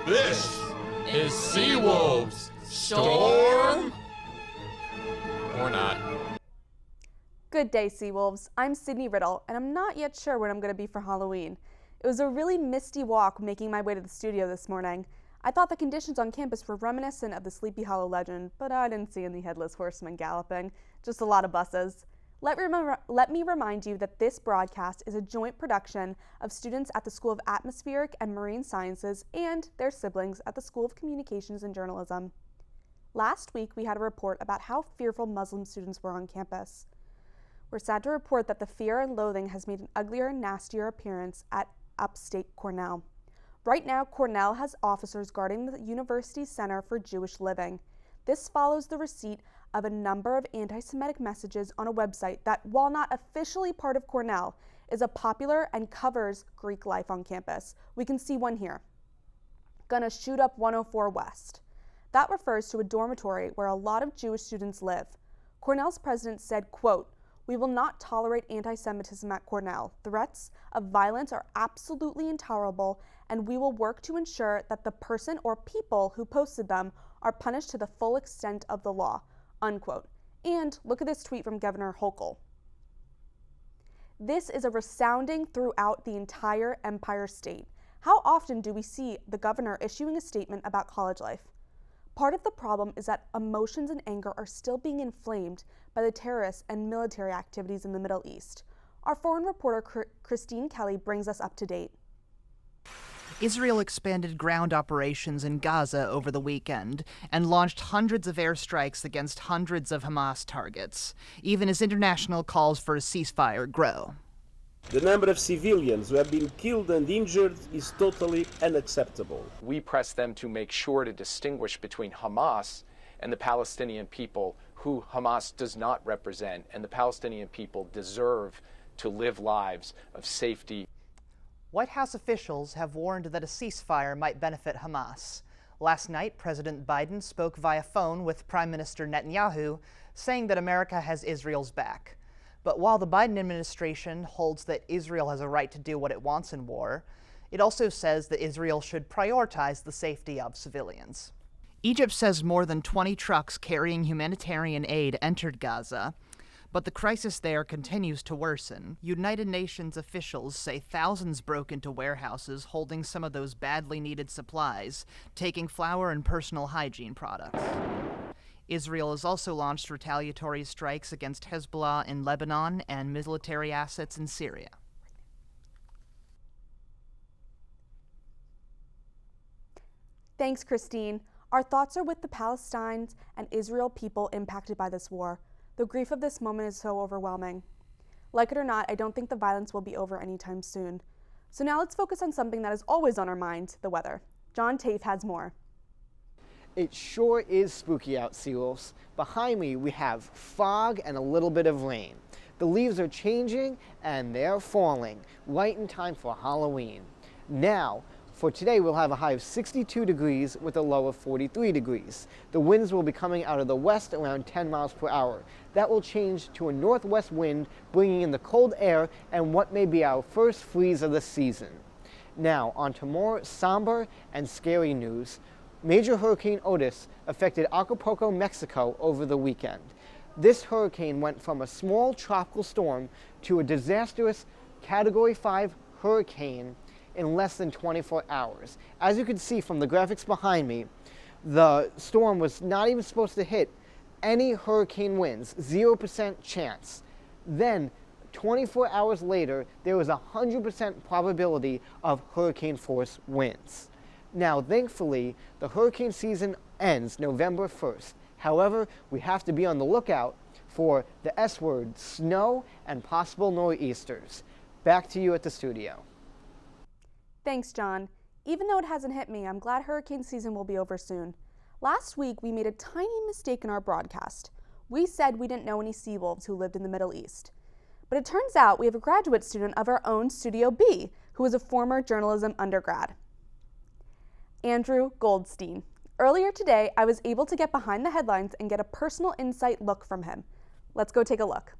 This is Seawolves. Storm? Or not. Good day, Seawolves. I'm Sydney Riddle, and I'm not yet sure what I'm going to be for Halloween. It was a really misty walk making my way to the studio this morning. I thought the conditions on campus were reminiscent of the Sleepy Hollow legend, but I didn't see any headless horsemen galloping, just a lot of buses. Let me remind you that this broadcast is a joint production of students at the School of Atmospheric and Marine Sciences and their siblings at the School of Communications and Journalism. Last week, we had a report about how fearful Muslim students were on campus. We're sad to report that the fear and loathing has made an uglier and nastier appearance at upstate Cornell. Right now, Cornell has officers guarding the university's Center for Jewish Living. This follows the receipt of a number of anti-Semitic messages on a website that, while not officially part of Cornell, is a popular and covers Greek life on campus. We can see one here. Gonna shoot up 104 West. That refers to a dormitory where a lot of Jewish students live. Cornell's president said, quote, "We will not tolerate anti-Semitism at Cornell. Threats of violence are absolutely intolerable, and we will work to ensure that the person or people who posted them are punished to the full extent of the law," unquote. And look at this tweet from Governor Hochul. This is a resounding throughout the entire Empire State. How often do we see the governor issuing a statement about college life? Part of the problem is that emotions and anger are still being inflamed by the terrorist and military activities in the Middle East. Our foreign reporter Christine Kelly brings us up to date. Israel expanded ground operations in Gaza over the weekend and launched hundreds of airstrikes against hundreds of Hamas targets, even as international calls for a ceasefire grow. The number of civilians who have been killed and injured is totally unacceptable. We press them to make sure to distinguish between Hamas and the Palestinian people, who Hamas does not represent, and the Palestinian people deserve to live lives of safety. White House officials have warned that a ceasefire might benefit Hamas. Last night, President Biden spoke via phone with Prime Minister Netanyahu, saying that America has Israel's back. But while the Biden administration holds that Israel has a right to do what it wants in war, it also says that Israel should prioritize the safety of civilians. Egypt says more than 20 trucks carrying humanitarian aid entered Gaza, but the crisis there continues to worsen. United Nations officials say thousands broke into warehouses holding some of those badly needed supplies, taking flour and personal hygiene products. Israel has also launched retaliatory strikes against Hezbollah in Lebanon and military assets in Syria. Thanks, Christine. Our thoughts are with the Palestine and Israel people impacted by this war. The grief of this moment is so overwhelming. Like it or not, I don't think the violence will be over anytime soon. So now let's focus on something that is always on our mind, the weather. John Tafe has more. It sure is spooky out, Seawolves. Behind me, we have fog and a little bit of rain. The leaves are changing and they're falling, right in time for Halloween. Now, for today, we'll have a high of 62 degrees with a low of 43 degrees. The winds will be coming out of the west around 10 miles per hour. That will change to a northwest wind, bringing in the cold air and what may be our first freeze of the season. Now, on to more somber and scary news. Major Hurricane Otis affected Acapulco, Mexico over the weekend. This hurricane went from a small tropical storm to a disastrous Category 5 hurricane in less than 24 hours. As you can see from the graphics behind me, the storm was not even supposed to hit any hurricane winds, 0% chance. Then, 24 hours later, there was a 100% probability of hurricane force winds. Now, thankfully, the hurricane season ends November 1st. However, we have to be on the lookout for the S word, snow and possible nor'easters. Back to you at the studio. Thanks, John. Even though it hasn't hit me, I'm glad hurricane season will be over soon. Last week, we made a tiny mistake in our broadcast. We said we didn't know any Seawolves who lived in the Middle East. But it turns out we have a graduate student of our own Studio B, who is a former journalism undergrad. Andrew Goldstein. Earlier today, I was able to get behind the headlines and get a personal insight look from him. Let's go take a look.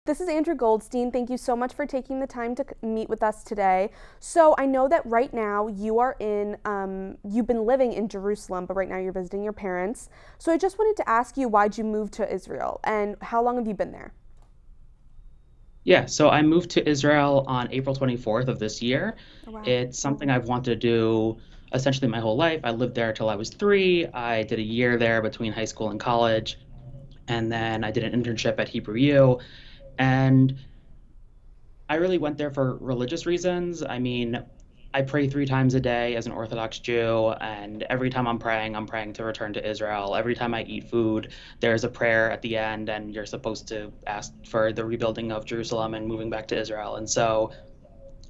This is Andrew Goldstein. Thank you so much for taking the time to meet with us today. So I know that right now you've been living in Jerusalem, but right now you're visiting your parents. So I just wanted to ask you, why'd you move to Israel and how long have you been there? Yeah, so I moved to Israel on April 24th of this year. Oh, wow. It's something I've wanted to do essentially my whole life. I lived there till I was 3. I did a year there between high school and college, and then I did an internship at Hebrew U. And I really went there for religious reasons. I mean, I pray 3 times a day as an Orthodox Jew, and every time I'm praying to return to Israel. Every time I eat food, there's a prayer at the end, and you're supposed to ask for the rebuilding of Jerusalem and moving back to Israel. And so,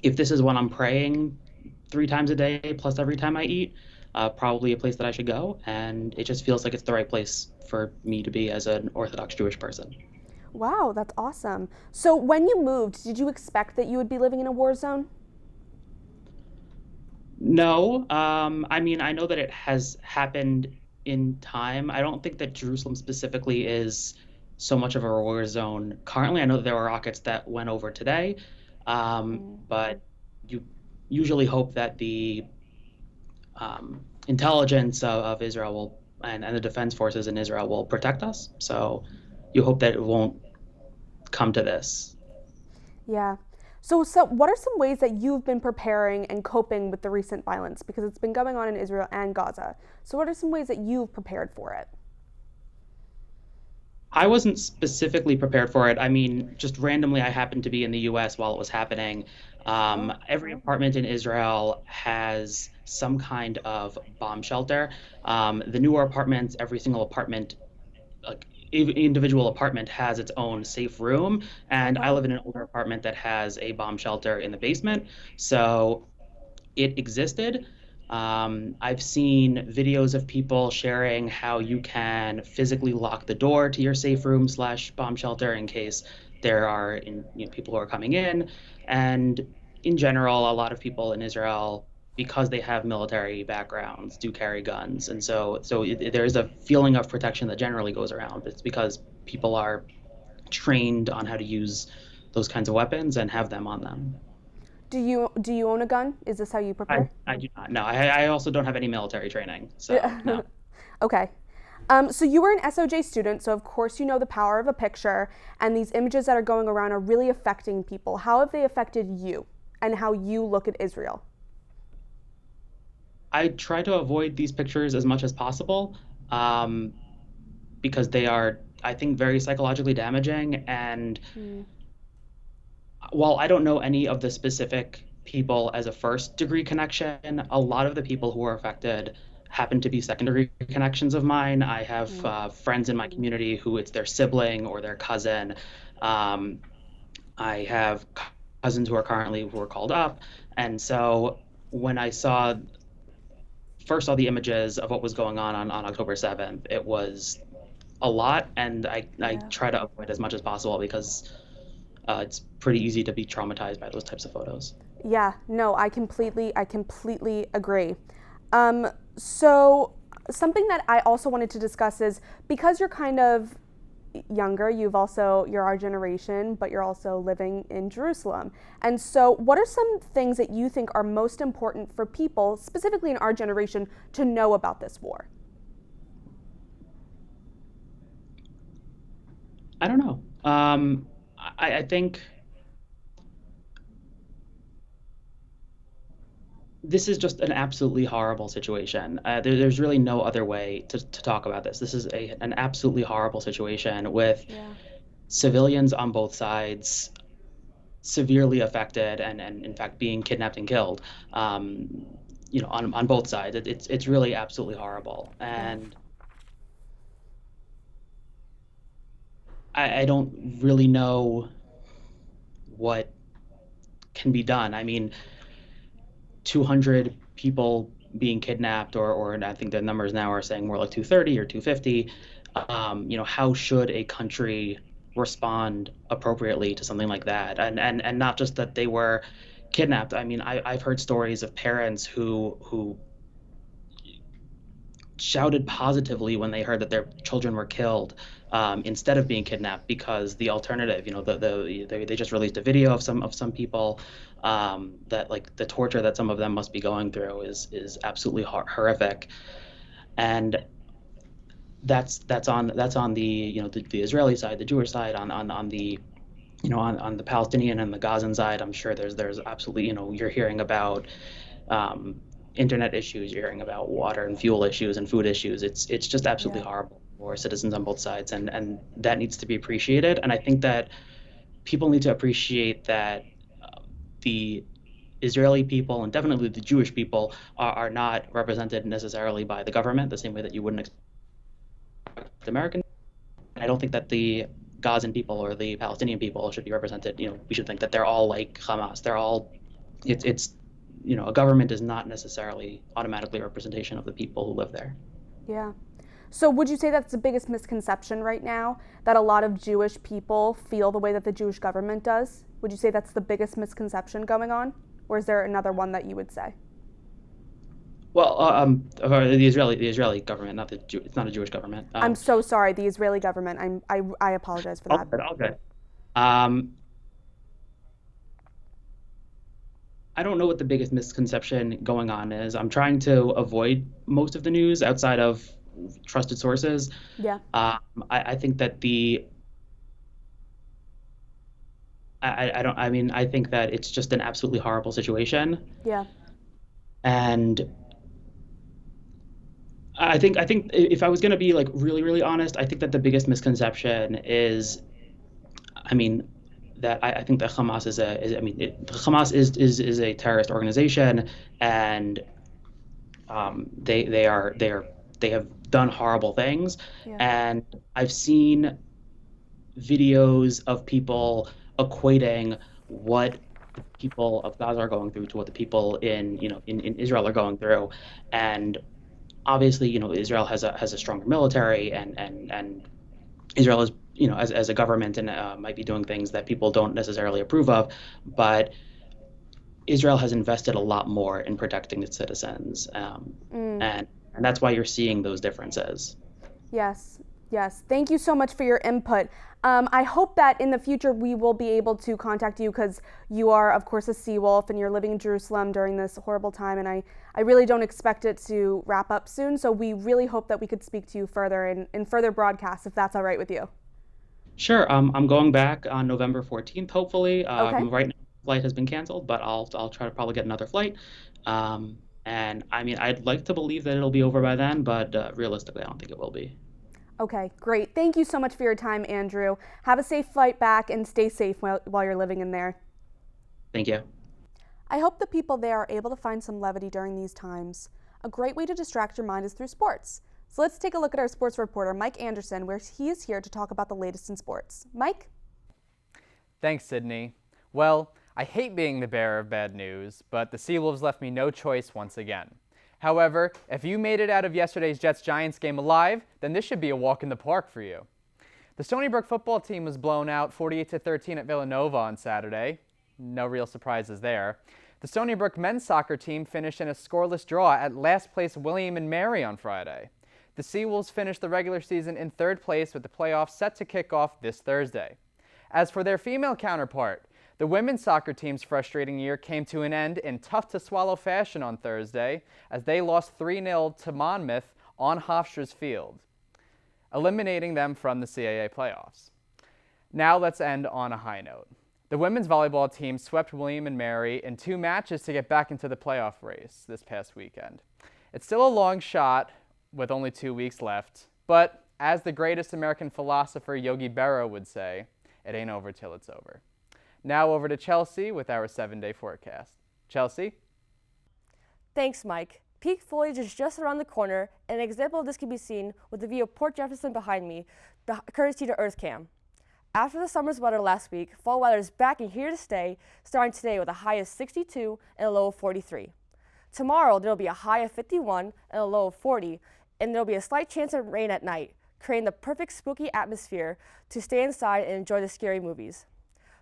if this is what I'm praying 3 times a day, plus every time I eat, probably a place that I should go. And it just feels like it's the right place for me to be as an Orthodox Jewish person. Wow, that's awesome. So when you moved, did you expect that you would be living in a war zone? No, I mean, I know that it has happened in time. I don't think that Jerusalem specifically is so much of a war zone currently. I know that there were rockets that went over today, but you usually hope that the intelligence of Israel will and the defense forces in Israel will protect us. So you hope that it won't come to this. Yeah. So what are some ways that you've been preparing and coping with the recent violence? Because it's been going on in Israel and Gaza. So what are some ways that you've prepared for it? I wasn't specifically prepared for it. I mean, just randomly, I happened to be in the US while it was happening. Every apartment in Israel has some kind of bomb shelter. The newer apartments, every single apartment, like individual apartment, has its own safe room. And I live in an older apartment that has a bomb shelter in the basement. So it existed. I've seen videos of people sharing how you can physically lock the door to your safe room / bomb shelter in case there are people who are coming in. And in general, a lot of people in Israel, because they have military backgrounds, do carry guns. And so there's a feeling of protection that generally goes around. It's because people are trained on how to use those kinds of weapons and have them on them. Do you own a gun? Is this how you prepare? I do not. No, I also don't have any military training. So, no. Okay. So you were an SOJ student, so of course you know the power of a picture, and these images that are going around are really affecting people. How have they affected you and how you look at Israel? I try to avoid these pictures as much as possible because they are, I think, very psychologically damaging. And while I don't know any of the specific people as a first-degree connection, a lot of the people who are affected happen to be second-degree connections of mine. I have friends in my community who it's their sibling or their cousin. I have cousins who are called up. And so when I first saw the images of what was going on October 7th, it was a lot, and I try to avoid as much as possible because it's pretty easy to be traumatized by those types of photos. Yeah, no, I completely agree. So something that I also wanted to discuss is, because you're kind of younger, you're our generation, but you're also living in Jerusalem. And so what are some things that you think are most important for people, specifically in our generation, to know about this war? I don't know. I think this is just an absolutely horrible situation. There's really no other way to talk about this. This is an absolutely horrible situation with civilians on both sides severely affected and in fact being kidnapped and killed. On both sides. It's really absolutely horrible. And I don't really know what can be done. I mean, 200 people being kidnapped, or I think the numbers now are saying more like 230 or 250. How should a country respond appropriately to something like that? And not just that they were kidnapped. I mean, I've heard stories of parents who shouted positively when they heard that their children were killed instead of being kidnapped, because the alternative, they just released a video of some people that, like, the torture that some of them must be going through is absolutely horrific. And that's on the the Israeli side, the Jewish side. On the on the Palestinian and the Gazan side, I'm sure there's absolutely, you're hearing about internet issues, you're hearing about water and fuel issues and food issues. It's just absolutely horrible for citizens on both sides, and that needs to be appreciated. And I think that people need to appreciate that the Israeli people and definitely the Jewish people are not represented necessarily by the government the same way that you wouldn't expect American. I don't think that the Gazan people or the Palestinian people should be represented. We should think that they're all like Hamas. They're all, it's a government is not necessarily automatically a representation of the people who live there. Yeah. So would you say that's the biggest misconception right now, that a lot of Jewish people feel the way that the Jewish government does? Would you say that's the biggest misconception going on? Or is there another one that you would say? Well, the Israeli government, it's not a Jewish government. I'm so sorry, the Israeli government. I apologize for that. All good. I don't know what the biggest misconception going on is. I'm trying to avoid most of the news outside of trusted sources. Yeah. I think that I think that it's just an absolutely horrible situation. Yeah. And I think if I was going to be like really, really honest, I think that the biggest misconception is, that I think that Hamas Hamas is a terrorist organization, and they have done horrible things. Yeah. And I've seen videos of people equating what the people of Gaza are going through to what the people in Israel are going through, and obviously Israel has a stronger military, and Israel is as a government and might be doing things that people don't necessarily approve of, but Israel has invested a lot more in protecting its citizens, and that's why you're seeing those differences. Yes. Thank you so much for your input. I hope that in the future we will be able to contact you, because you are, of course, a Seawolf and you're living in Jerusalem during this horrible time, and I really don't expect it to wrap up soon, so we really hope that we could speak to you further in further broadcasts, if that's all right with you. Sure. I'm going back on November 14th, hopefully. Okay. Right now, the flight has been canceled, but I'll try to probably get another flight. And I'd like to believe that it'll be over by then, but realistically, I don't think it will be. Okay, great. Thank you so much for your time, Andrew. Have a safe flight back and stay safe while you're living in there. Thank you. I hope the people there are able to find some levity during these times. A great way to distract your mind is through sports. So let's take a look at our sports reporter, Mike Anderson, where he is here to talk about the latest in sports. Mike? Thanks, Sydney. Well, I hate being the bearer of bad news, but the Seawolves left me no choice once again. However, if you made it out of yesterday's Jets-Giants game alive, then this should be a walk in the park for you. The Stony Brook football team was blown out 48-13 at Villanova on Saturday. No real surprises there. The Stony Brook men's soccer team finished in a scoreless draw at last place William and Mary on Friday. The Seawolves finished the regular season in third place, with the playoffs set to kick off this Thursday. As for their female counterpart, the women's soccer team's frustrating year came to an end in tough-to-swallow fashion on Thursday, as they lost 3-0 to Monmouth on Hofstra's Field, eliminating them from the CAA playoffs. Now let's end on a high note. The women's volleyball team swept William and Mary in 2 matches to get back into the playoff race this past weekend. It's still a long shot with only 2 weeks left, but as the greatest American philosopher Yogi Berra would say, it ain't over till it's over. Now over to Chelsea with our 7-day forecast. Chelsea? Thanks, Mike. Peak foliage is just around the corner, and an example of this can be seen with the view of Port Jefferson behind me, courtesy to EarthCam. After the summer's weather last week, fall weather is back and here to stay, starting today with a high of 62 and a low of 43. Tomorrow, there will be a high of 51 and a low of 40, and there will be a slight chance of rain at night, creating the perfect spooky atmosphere to stay inside and enjoy the scary movies.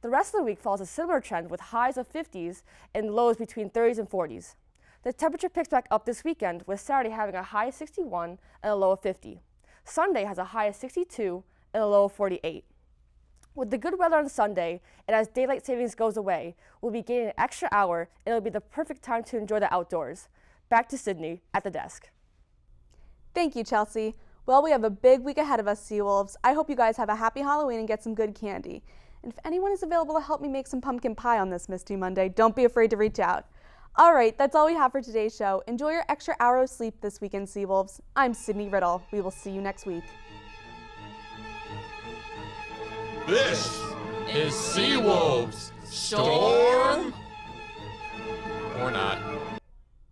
The rest of the week follows a similar trend with highs of 50s and lows between 30s and 40s. The temperature picks back up this weekend, with Saturday having a high of 61 and a low of 50. Sunday has a high of 62 and a low of 48. With the good weather on Sunday, and as daylight savings goes away, we'll be gaining an extra hour, and it'll be the perfect time to enjoy the outdoors. Back to Sydney at the desk. Thank you, Chelsea. Well, we have a big week ahead of us, Seawolves. I hope you guys have a happy Halloween and get some good candy. And if anyone is available to help me make some pumpkin pie on this Misty Monday, don't be afraid to reach out. All right, that's all we have for today's show. Enjoy your extra hour of sleep this weekend, Seawolves. I'm Sydney Riddle. We will see you next week. This is Seawolves. Storm? Or not.